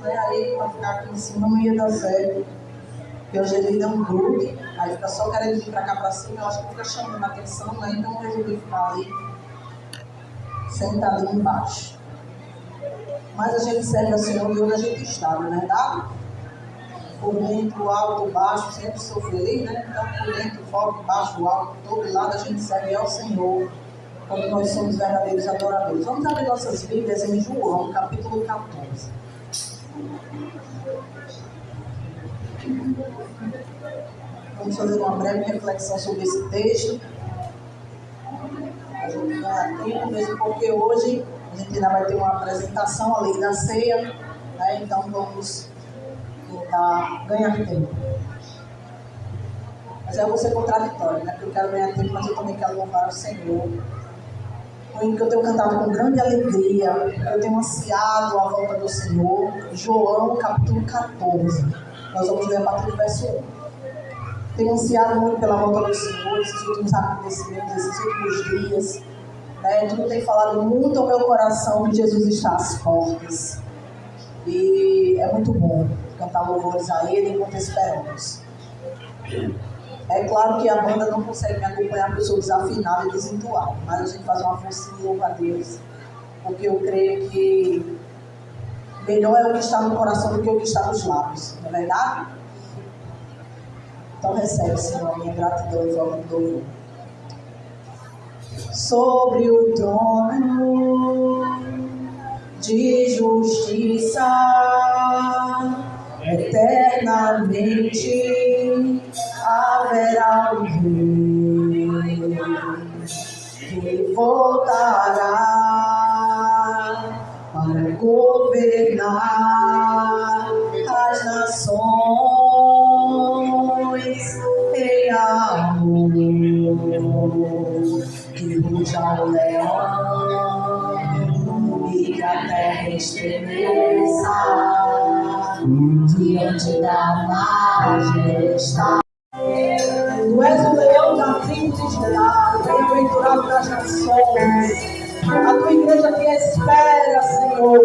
né? Aí para ficar aqui em cima não ia dar certo. Porque hoje ele deu um grupo, aí fica só querendo vir para cá para cima, eu acho que fica chamando a atenção, né? Então eu resolvi ficar ali, sentado ali embaixo. Mas a gente serve ao Senhor e onde a gente está, não é verdade? Por dentro, alto, baixo, sempre sou feliz, né? Então por dentro, fora, baixo, alto, todo lado a gente serve ao Senhor, quando nós somos verdadeiros adoradores. Vamos abrir nossas Bíblias em João, capítulo 14. Vamos fazer uma breve reflexão sobre esse texto. A gente ganha tempo, mesmo porque hoje a gente ainda vai ter uma apresentação, a lei da ceia, né? Então vamos tentar ganhar tempo. Mas eu vou ser contraditório, né? Porque eu quero ganhar tempo, mas eu também quero louvar o Senhor. Que eu tenho cantado com grande alegria, eu tenho ansiado a volta do Senhor. João, capítulo 14. Nós vamos ler a partir do verso 1. Tenho ansiado muito pela volta do Senhor, esses últimos acontecimentos, esses últimos dias. Né? Tudo tem falado muito ao meu coração que Jesus está às portas. E é muito bom cantar louvores a Ele enquanto esperamos. É claro que a banda não consegue me acompanhar porque eu sou desafinado e desentoado, mas a gente faz uma forcinha e louva a Deus, porque eu creio que melhor é o que está no coração do que o que está nos lábios, não é verdade? Então recebe, Senhor, a minha gratidão e forma do louvor. Sobre o trono de justiça, eternamente haverá um rei que voltará para governar as nações em amor, que ruja o leão e que a terra estremeça diante da majestade. Tu és o leão da tribo de Judá, bem-aventurado das nações. A tua igreja te espera, Senhor.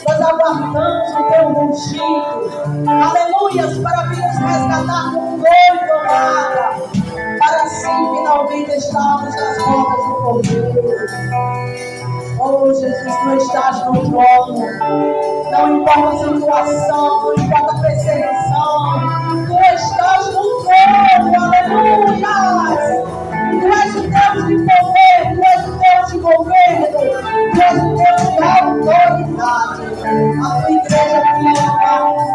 Nós aguardamos o teu ungido. Aleluias, para vir nos resgatar com noiva amada, para assim finalmente estarmos nas portas do Cordeiro. Oh, Jesus, tu estás no trono. Não importa a situação, não importa a perseguição, tu estás no trono, aleluia! Tu és o Deus de poder, tu és o Deus de governo, tu és o Deus de autoridade. A tua igreja te ama,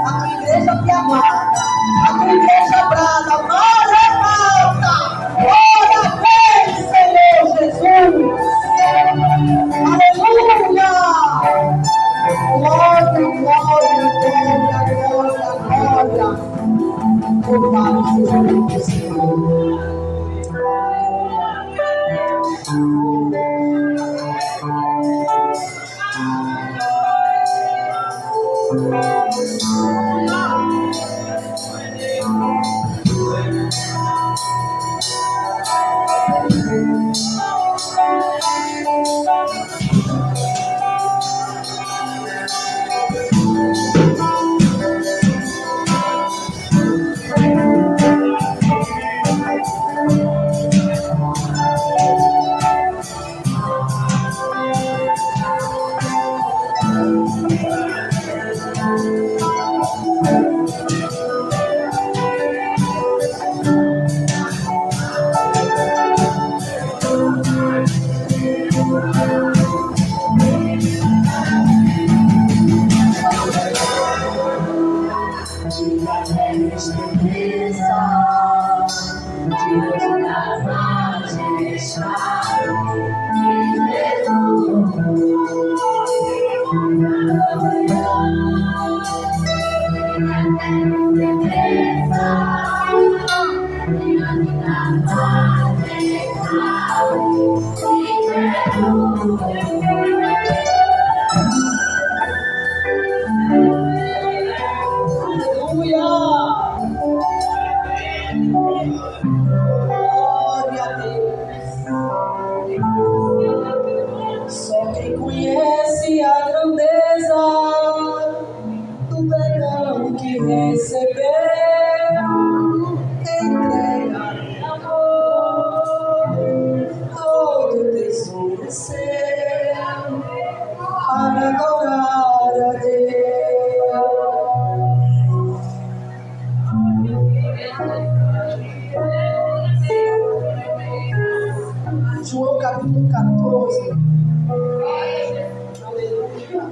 a tua igreja te amada, a tua igreja brada, Maranata! Ora vem, Senhor Jesus! Aleluia! Glória, glória, glória, glória, glória. Louvado seja o Senhor. Só quem conhece a grandeza recebeu, entrega em amor, todo tesouro seu, para adorar a Deus. João capítulo 14. Aleluia.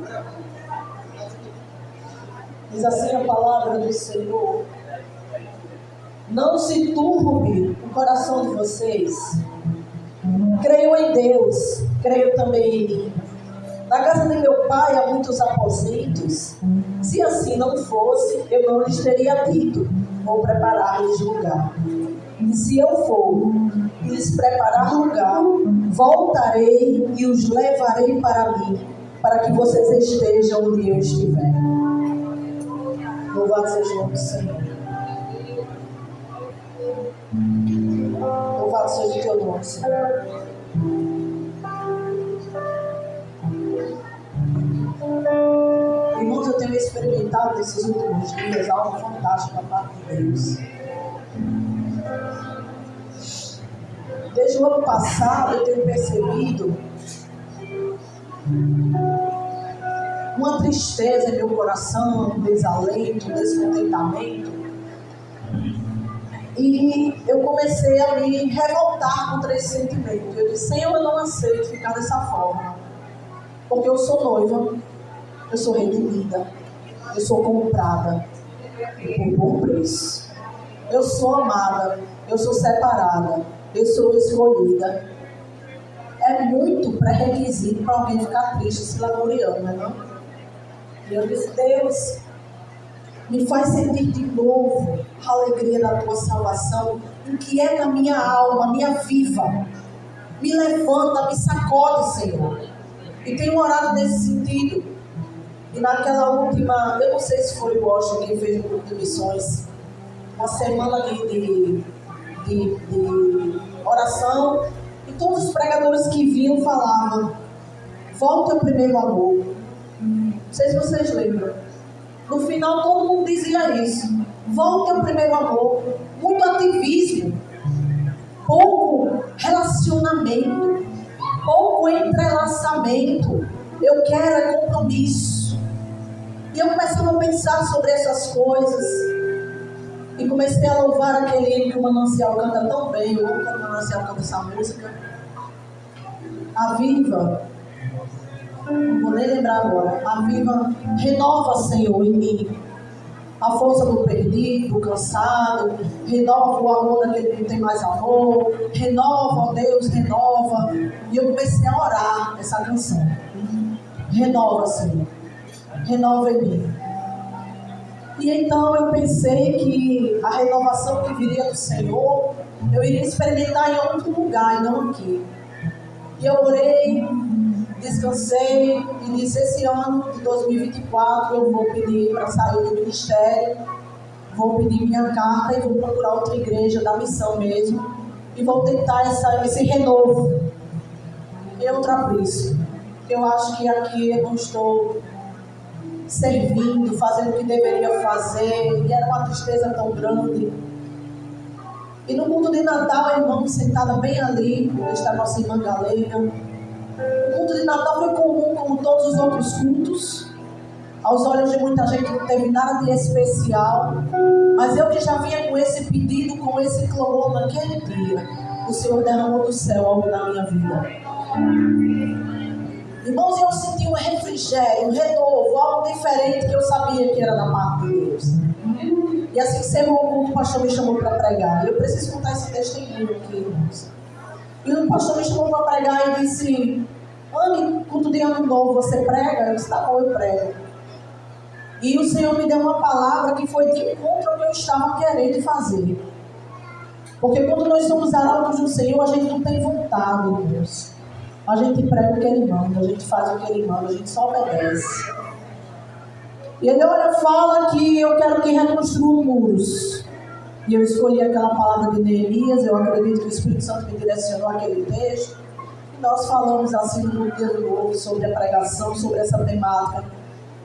Diz assim a palavra do Senhor: não se turbe o coração de vocês. Creio em Deus, creio também em mim. Na casa de meu pai há muitos aposentos. Se assim não fosse, eu não lhes teria dito: vou preparar-lhes lugar. E se eu for lhes preparar lugar, voltarei e os levarei para mim, para que vocês estejam onde eu estiver. Louvado seja o nome do Senhor. Louvado seja o teu nome, Senhor. Irmãos, eu tenho experimentado nesses últimos dias algo fantástico da parte de Deus. Desde o ano passado eu tenho percebido uma tristeza em meu coração, um desalento, um descontentamento. E eu comecei a me revoltar contra esse sentimento. Eu disse: Senhor, eu não aceito ficar dessa forma. Porque eu sou noiva, eu sou redimida, eu sou comprada por bom preço. Eu sou amada, eu sou separada, eu sou escolhida. É muito pré-requisito para alguém ficar triste, se lamuriando, não? E eu disse: Deus, me faz sentir de novo a alegria da tua salvação, inquieta a minha alma, me aviva, me levanta, me sacode, Senhor. E tenho orado nesse sentido. E naquela última, eu não sei se foi o Washington que fez o grupo de missões, uma semana de oração, e todos os pregadores que vinham falavam: volte ao primeiro amor. Não sei se vocês lembram. No final todo mundo dizia isso: volte ao primeiro amor. Muito ativismo, pouco relacionamento, pouco entrelaçamento. Eu quero é compromisso. E eu começava a pensar sobre essas coisas. E comecei a louvar aquele hino que o Manancial canta tão bem. Eu amo quando o Manancial canta essa música. Aviva. Não vou nem lembrar agora. Aviva, renova, Senhor, em mim a força do perdido, do cansado. Renova o amor daquele que não tem mais amor. Renova, ó Deus, renova. E eu comecei a orar essa canção. Renova, Senhor. Renova em mim. E então eu pensei que a renovação que viria do Senhor, eu iria experimentar em outro lugar e não aqui. E eu orei, descansei e disse: esse ano de 2024 eu vou pedir para sair do ministério, vou pedir minha carta e vou procurar outra igreja da missão mesmo, e vou tentar esse renovo e outra brisa. Eu acho que aqui eu não estou servindo, fazendo o que deveria fazer, e era uma tristeza tão grande. E no culto de Natal, a irmã sentada bem ali, onde está a nossa irmã Galega. O culto de Natal foi comum, como todos os outros cultos. Aos olhos de muita gente não teve nada de especial, mas eu que já vinha com esse pedido, com esse clamor naquele dia, o Senhor derramou do céu algo na minha vida. Irmãos, eu senti um refrigério, um renovo, algo diferente que eu sabia que era da parte de Deus. E assim que encerrou o culto, o pastor me chamou para pregar. Eu preciso contar esse testemunho aqui, irmãos. E o pastor me chamou para pregar e disse: Anne, culto de ano novo, você prega? Eu disse: tá bom, eu prego. E o Senhor me deu uma palavra que foi de encontro ao que eu estava querendo fazer. Porque quando nós somos arautos do Senhor, a gente não tem vontade, Deus. A gente prega o que Ele manda, a gente faz o que Ele manda, a gente só obedece. E Ele, olha, fala que eu quero que reconstruam muros. E eu escolhi aquela palavra de Neemias, eu acredito que o Espírito Santo me direcionou aquele texto. E nós falamos assim no dia do novo sobre a pregação, sobre essa temática.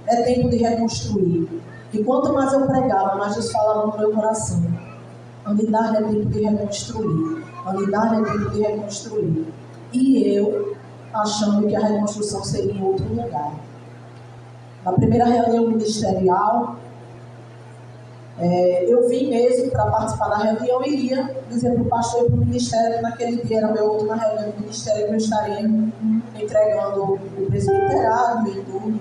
É tempo de reconstruir. E quanto mais eu pregava, mais Deus falava no meu coração. Unidade é tempo de reconstruir. Unidade é tempo de reconstruir. E eu, achando que a reconstrução seria em outro lugar. Na primeira reunião ministerial, eu vim mesmo para participar da reunião e ia dizer para o pastor e para o ministério que naquele dia era meu última reunião do ministério, que eu estaria entregando o presbiterado e tudo.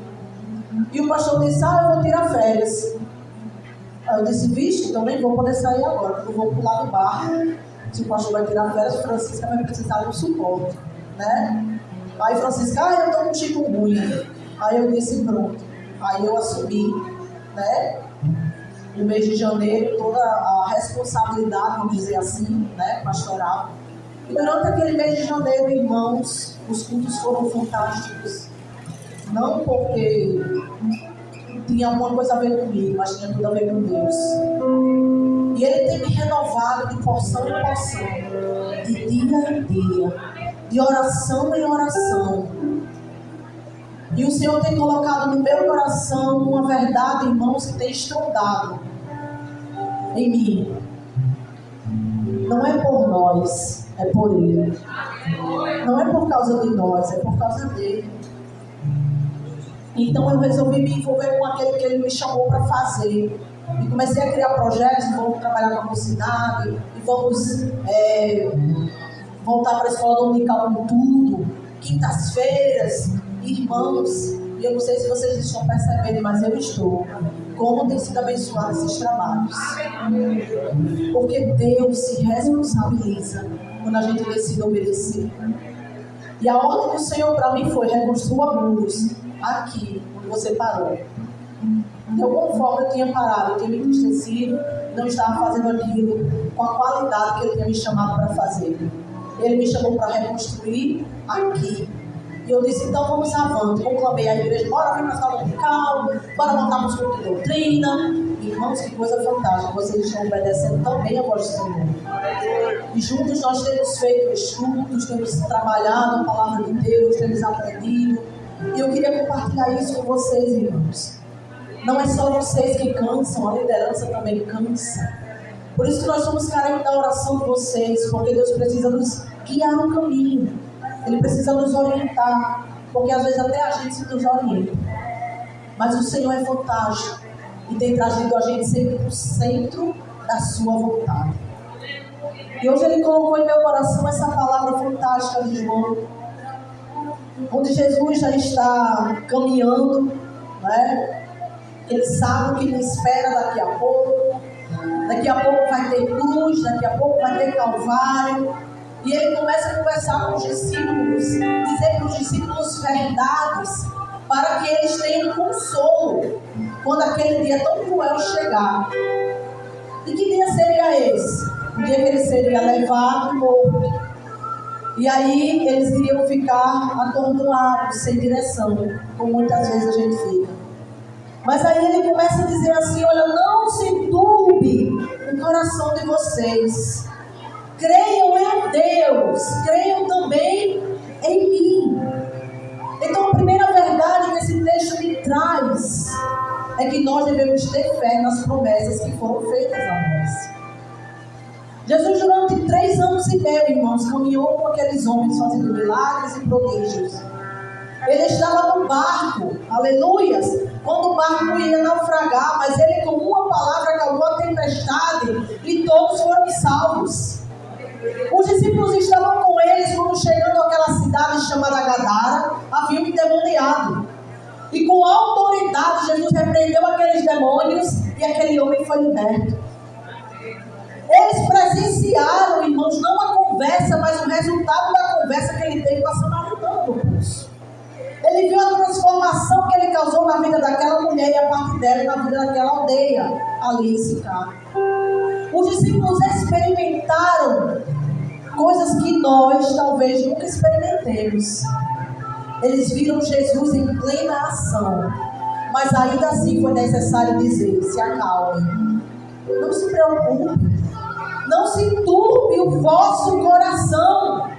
E o pastor disse: eu vou tirar férias. Aí eu disse: vixe, então nem vou poder sair agora, porque eu vou pular do barco. Se o pastor vai tirar férias, Francisca vai precisar de um suporte, né? Aí Francisca: eu estou com chikungunya. Aí eu disse: pronto. Aí eu assumi, né? No mês de janeiro, toda a responsabilidade, vamos dizer assim, né, pastoral. E durante aquele mês de janeiro, irmãos, os cultos foram fantásticos. Não porque tinha alguma coisa a ver comigo, mas tinha tudo a ver com Deus. E Ele tem me renovado de porção em porção, de dia em dia, de oração em oração. E o Senhor tem colocado no meu coração uma verdade, irmãos, que tem estrondado em mim. Não é por nós, é por Ele. Não é por causa de nós, é por causa dele. Então eu resolvi me envolver com aquele que Ele me chamou para fazer. E comecei a criar projetos, vamos trabalhar com a mocidade, e vamos voltar para a escola dominical com tudo, quintas-feiras. Irmãos, e eu não sei se vocês estão percebendo, mas eu estou. Como tem sido abençoado esses trabalhos. Porque Deus se responsabiliza quando a gente decide obedecer. E a ordem do Senhor para mim foi: reconstrua muros aqui, onde você parou. Então, conforme eu tinha parado, eu tinha me entristecido, não estava fazendo aquilo com a qualidade que Ele tinha me chamado para fazer. Ele me chamou para reconstruir aqui. E eu disse: então vamos avante. Conclamei a igreja: bora vir para a escola dominical, bora montar um culto de doutrina. Irmãos, que coisa fantástica, vocês estão obedecendo também a voz do Senhor. E juntos nós temos feito estudos, temos trabalhado a palavra de Deus, temos aprendido. E eu queria compartilhar isso com vocês, irmãos. Não é só vocês que cansam, a liderança também cansa. Por isso que nós somos carentes da oração de vocês, porque Deus precisa nos guiar no caminho. Ele precisa nos orientar, porque às vezes até a gente se desorienta. Mas o Senhor é fantástico e tem trazido a gente sempre para o centro da sua vontade. E hoje Ele colocou em meu coração essa palavra fantástica de João, onde Jesus já está caminhando, né? Ele sabe o que me espera daqui a pouco. Daqui a pouco vai ter cruz, daqui a pouco vai ter Calvário. E Ele começa a conversar com os discípulos, dizer para os discípulos verdades, para que eles tenham consolo quando aquele dia tão cruel chegar. E que dia seria esse? O dia que Ele seria levado e morto. E aí eles iriam ficar atordoados, sem direção, como muitas vezes a gente fica. Mas aí Ele começa a dizer assim: olha, não se turbe o coração de vocês. Creiam em Deus, creiam também em mim. Então a primeira verdade que esse texto me traz é que nós devemos ter fé nas promessas que foram feitas a nós. Jesus, durante 3 anos e meio, irmãos, caminhou com aqueles homens fazendo milagres e prodígios. Ele estava no barco, aleluias, quando o barco ia naufragar, mas Ele com uma palavra acalmou a tempestade e todos foram salvos. Os discípulos estavam com eles quando, chegando àquela cidade chamada Gadara, havia um endemoniado. E com autoridade Jesus repreendeu aqueles demônios e aquele homem foi liberto. Eles presenciaram, irmãos, não a conversa, mas o resultado da conversa que ele teve com a samaritana. Ele viu a transformação que ele causou na vida daquela mulher e a parte dela na vida daquela aldeia ali em Sicar. Os discípulos experimentaram coisas que nós talvez nunca experimentemos. Eles viram Jesus em plena ação, mas ainda assim foi necessário dizer: se acalme, não se preocupe, não se turbe o vosso coração,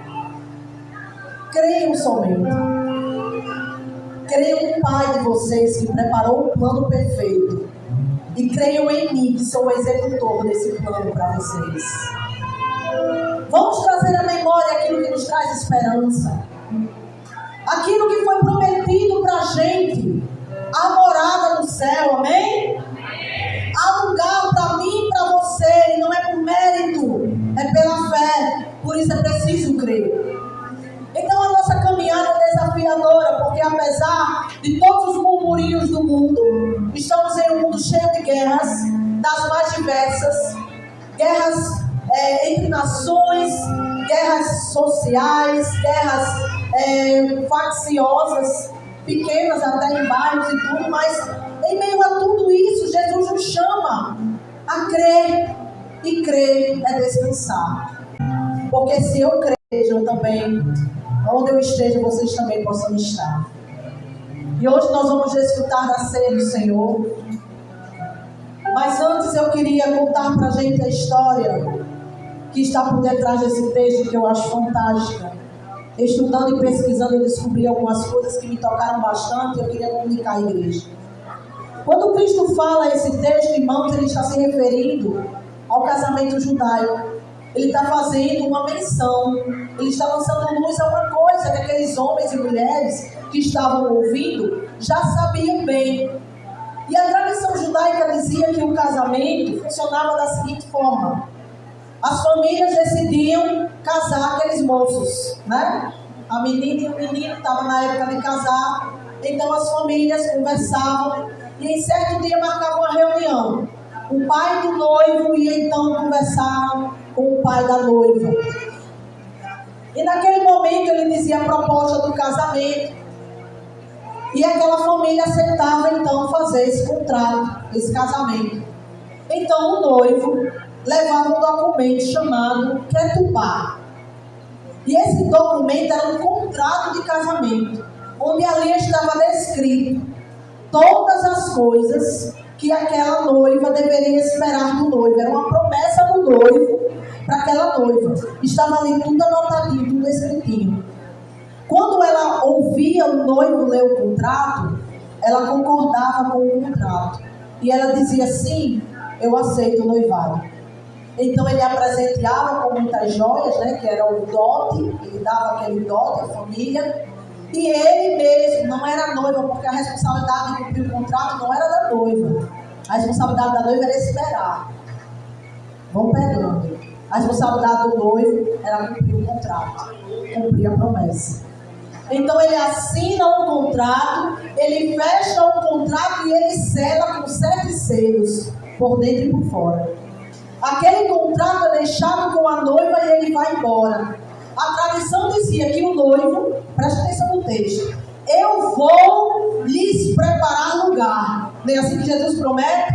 creiam somente. Creiam no Pai de vocês que preparou um plano perfeito E creiam em mim, que sou o executor desse plano para vocês. Vamos trazer à memória aquilo que nos traz esperança. Aquilo que foi prometido para a gente. A morada no céu, amém? Há lugar para mim e para você. E não é por mérito, é pela fé. Por isso é preciso crer. Então a nossa caminhada é desafiadora, porque apesar de todos os murmurinhos do mundo, estamos em um mundo cheio de guerras, das mais diversas, guerras entre nações, guerras sociais, guerras facciosas, pequenas até em bairros e tudo, mas em meio a tudo isso, Jesus nos chama a crer, e crer é descansar, porque se eu crer, eu também, onde eu esteja, vocês também possam estar. E hoje nós vamos desfrutar da ceia do Senhor. Mas antes eu queria contar para a gente a história que está por detrás desse texto, que eu acho fantástica. Estudando e pesquisando, eu descobri algumas coisas que me tocaram bastante e eu queria comunicar à igreja. Quando Cristo fala esse texto, irmãos, ele está se referindo ao casamento judaico. Ele está fazendo uma menção, ele está lançando luz a uma coisa que aqueles homens e mulheres que estavam ouvindo já sabiam bem. E a tradição judaica dizia que o casamento funcionava da seguinte forma: as famílias decidiam casar aqueles moços, né? A menina e o menino estavam na época de casar, então as famílias conversavam e em certo dia marcavam uma reunião. O pai do noivo ia então conversar com o pai da noiva. E naquele momento ele dizia a proposta do casamento. E aquela família aceitava então fazer esse contrato, esse casamento. Então o noivo levava um documento chamado Ketubá. E esse documento era um contrato de casamento, onde ali estava descrito todas as coisas que aquela noiva deveria esperar do noivo. Era uma promessa do noivo para aquela noiva. Estava ali tudo anotadinho, tudo escritinho. Quando ela ouvia o noivo ler o contrato, ela concordava com o contrato. E ela dizia assim: eu aceito o noivado. Então ele apresenteava com muitas joias, né, que era o dote, ele dava aquele dote à família. E ele mesmo não era noiva, porque a responsabilidade de cumprir o contrato não era da noiva. A responsabilidade da noiva era esperar. Vão pegando. A responsabilidade do noivo era cumprir o contrato, cumprir a promessa. Então ele assina um contrato, ele fecha um contrato e ele sela com 7 selos, por dentro e por fora. Aquele contrato é deixado com a noiva e ele vai embora. A tradição dizia que o noivo, presta atenção no texto, eu vou lhes preparar lugar. Não é assim que Jesus promete?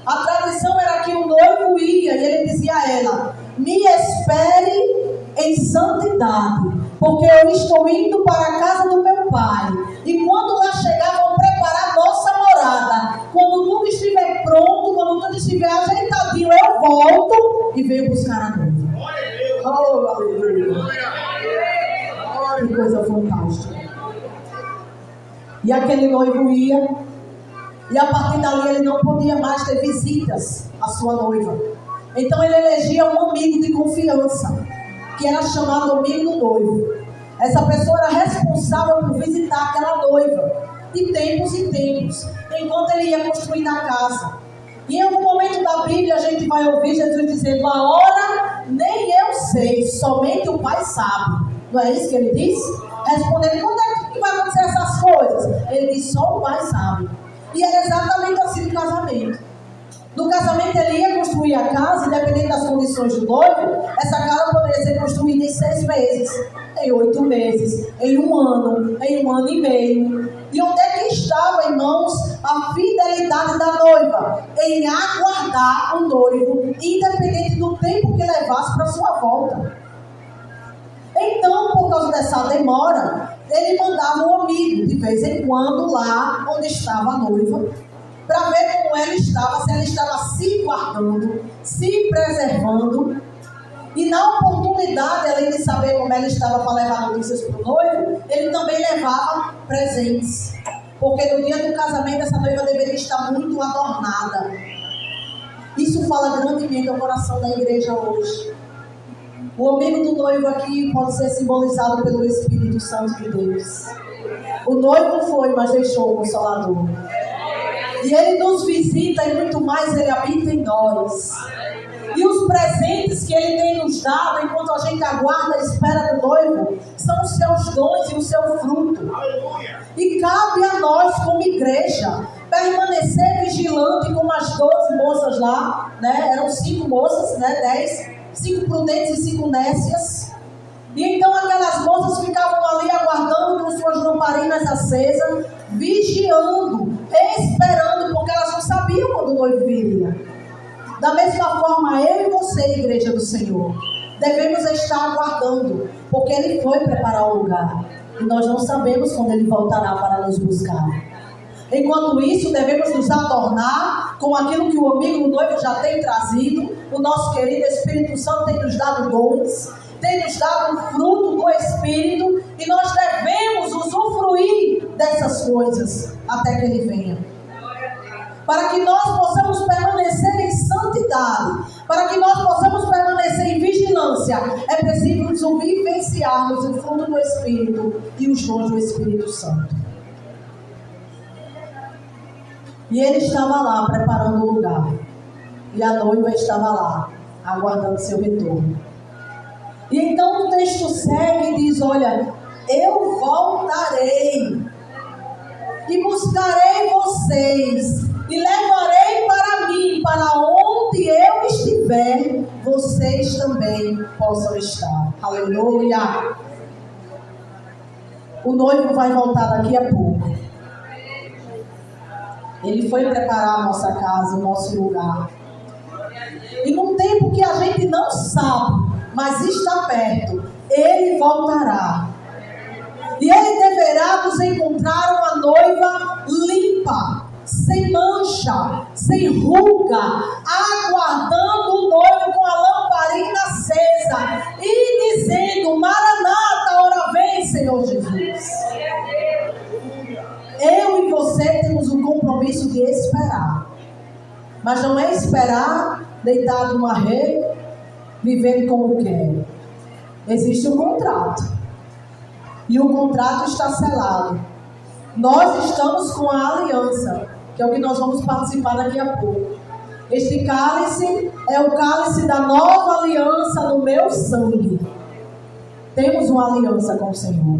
A tradição era que o noivo ia e ele dizia a ela: me espere em santidade, porque eu estou indo para a casa do meu pai. E quando lá chegar, vão preparar nossa morada. Quando tudo estiver pronto, quando tudo estiver ajeitadinho, eu volto e venho buscar a noiva. Oh, aleluia! Que coisa fantástica. E aquele noivo ia, e a partir dali ele não podia mais ter visitas à sua noiva. Então ele elegia um amigo de confiança, que era chamado amigo do noivo. Essa pessoa era responsável por visitar aquela noiva, de tempos em tempos, enquanto ele ia construindo a casa. E em algum momento da Bíblia a gente vai ouvir Jesus dizendo: a hora nem eu sei, somente o Pai sabe. Não é isso que ele disse? Respondendo: quando é que vai acontecer essas coisas? Ele disse: só o Pai sabe. E era exatamente assim no casamento. No casamento ele ia construir a casa, independente das condições do noivo. Essa casa poderia ser construída em 6 meses, em 8 meses, em 1 ano, em 1 ano e meio. E onde é que estava, irmãos, a fidelidade da noiva? Em aguardar o noivo, independente do tempo que levasse para sua volta. Então, por causa dessa demora, ele mandava um amigo de vez em quando lá onde estava a noiva, para ver como ela estava, se ela estava se guardando, se preservando. E na oportunidade, além de saber como ela estava para levar notícias para o noivo, ele também levava presentes. Porque no dia do casamento essa noiva deveria estar muito adornada. Isso fala grandemente ao coração da igreja hoje. O amigo do noivo aqui pode ser simbolizado pelo Espírito Santo de Deus. O noivo foi, mas deixou o Consolador. E ele nos visita e muito mais ele habita em nós. E os presentes que ele tem nos dado enquanto a gente aguarda a espera do noivo são os seus dons e o seu fruto. E cabe a nós como igreja permanecer vigilante como as 12 moças lá, né? Eram 5 moças, né? 10, 5 prudentes e 5 nécias. E então aquelas moças ficavam ali aguardando com suas lamparinas acesas, vigiando, esperando, porque elas não sabiam quando o noivo viria. Da mesma forma, eu e você, igreja do Senhor, devemos estar aguardando, porque Ele foi preparar o lugar. E nós não sabemos quando Ele voltará para nos buscar. Enquanto isso, devemos nos adornar com aquilo que o amigo noivo já tem trazido. O nosso querido Espírito Santo tem nos dado dons, tem nos dado o fruto do Espírito, e nós devemos usufruir dessas coisas até que Ele venha. Para que nós possamos permanecer em santidade, para que nós possamos permanecer em vigilância, é preciso vivenciarmos o fruto do Espírito e os dons do Espírito Santo. E ele estava lá preparando o lugar, e a noiva estava lá, aguardando seu retorno. E então o texto segue e diz: olha, eu voltarei e buscarei vocês e levarei para mim, para onde eu estiver, vocês também possam estar. Aleluia! O noivo vai voltar daqui a pouco. Ele foi preparar a nossa casa, o nosso lugar. E num tempo que a gente não sabe, mas está perto, Ele voltará. E Ele deverá nos encontrar uma noiva limpa, sem mancha, sem ruga, aguardando o noivo com a lamparina acesa e dizendo: Maranata, ora vem, Senhor Jesus. Eu e você temos um compromisso de esperar, mas não é esperar deitado numa rede, vivendo como quer. Existe um contrato, e o contrato está selado. Nós estamos com a aliança, que é o que nós vamos participar daqui a pouco. Este cálice é o cálice da nova aliança no meu sangue. Temos uma aliança com o Senhor.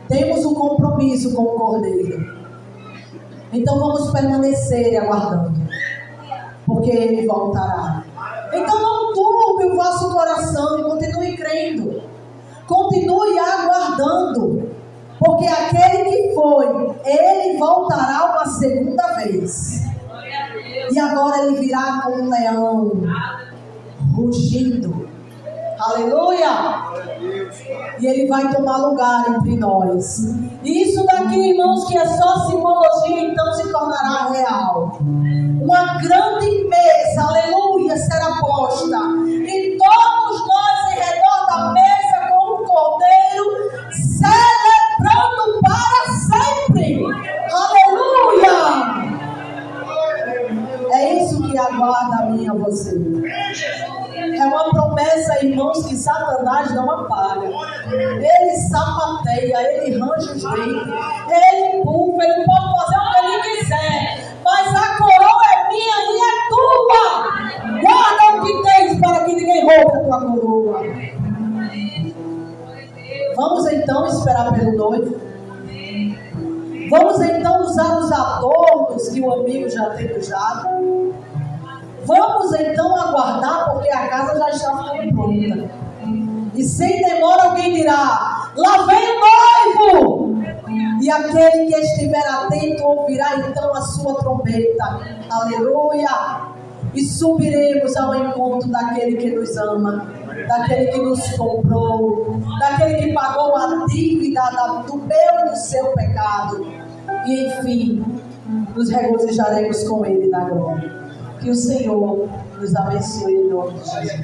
Temos um compromisso com o Cordeiro. Então vamos permanecer aguardando, porque Ele voltará. Então não turbe o vosso coração e continue crendo. Continue aguardando. Porque aquele que foi, Ele voltará uma segunda vez. E agora Ele virá como um leão, rugindo. Aleluia! E Ele vai tomar lugar entre nós. E isso daqui, irmãos, que é só simbologia, então se tornará real. Uma grande mesa, aleluia, será posta. E todos nós em redor da mesa com o Cordeiro, celebrando para sempre. Aleluia! É isso que aguarda a mim e a você. É uma promessa, irmãos, que Satanás não apaga. Ele sapateia, ele arranja os dentes, ele empurra, ele pode fazer o que ele quiser. Mas a coroa é minha e é tua. Guarda o que tens para que ninguém roube a tua coroa. Vamos então esperar pelo noivo. Vamos então usar os adornos que o amigo já tem usado. Vamos então aguardar, porque a casa já está ficando pronta. E sem demora alguém dirá: lá vem o noivo! E aquele que estiver atento ouvirá então a sua trombeta. Aleluia! E subiremos ao encontro daquele que nos ama, daquele que nos comprou, daquele que pagou a dívida do meu e do seu pecado. E enfim, nos regozijaremos com Ele na glória. Que o Senhor nos abençoe em nome de Jesus.